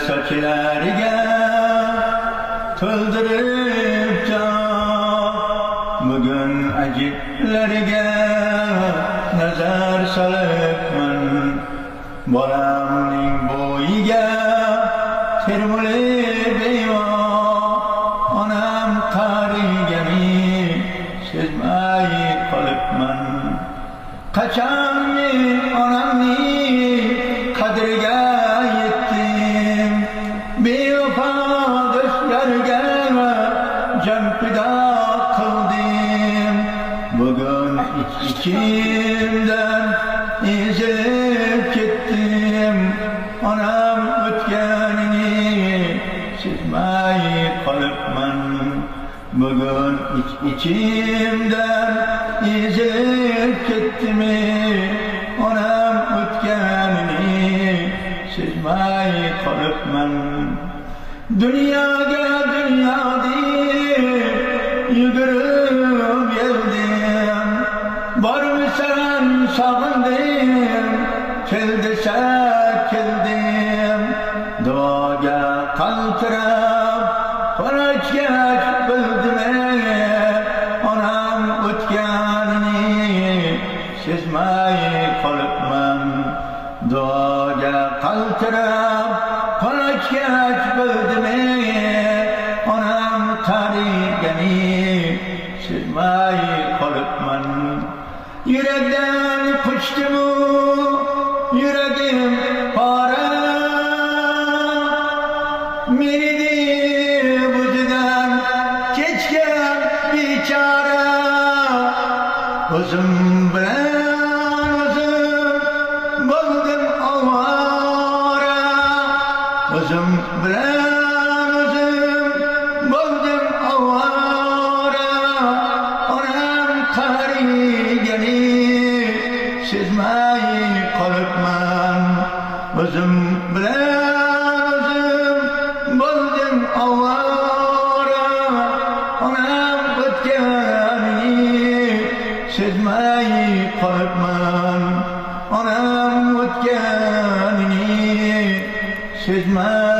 sochilariga to'ldirib bugun ajiblariga nazar solibman. Bolamning bo'yiga termulib bemor onam qarigani sezmay qolibman. Qachon men onamning qadriga yetdim, bevafo do'stlarga jon fido qildim. Bugun ichimdan ezilib ketdim, onam o'tganini sezmay qolibman. Bugun ichimdan ezilib ketdim, onam o'tganini sezmay qolibman. Dunyoga dunyo deb yugurib keldim, bormisan sog'indim, kel desa keldim. Duoga qaltirab qarashgach bildim, onam o'tganini sezmay qolibman. Duoga qaltirab qarashgach bildim, onam qarigani sezmay qolibman. Yurakdan quchdimu yuragim pora, meni deb o'zidan kechgan bechora. O'zim bilan o'zim bo'ldim ovora, o'zim bilan o'zim bo'ldim ovora. Onam qarigani sezmay qolibman. O'zim bilan o'zim bo'ldim ovora. Onam o'tganini sezmay qolibman. Onam o'tganini sezmay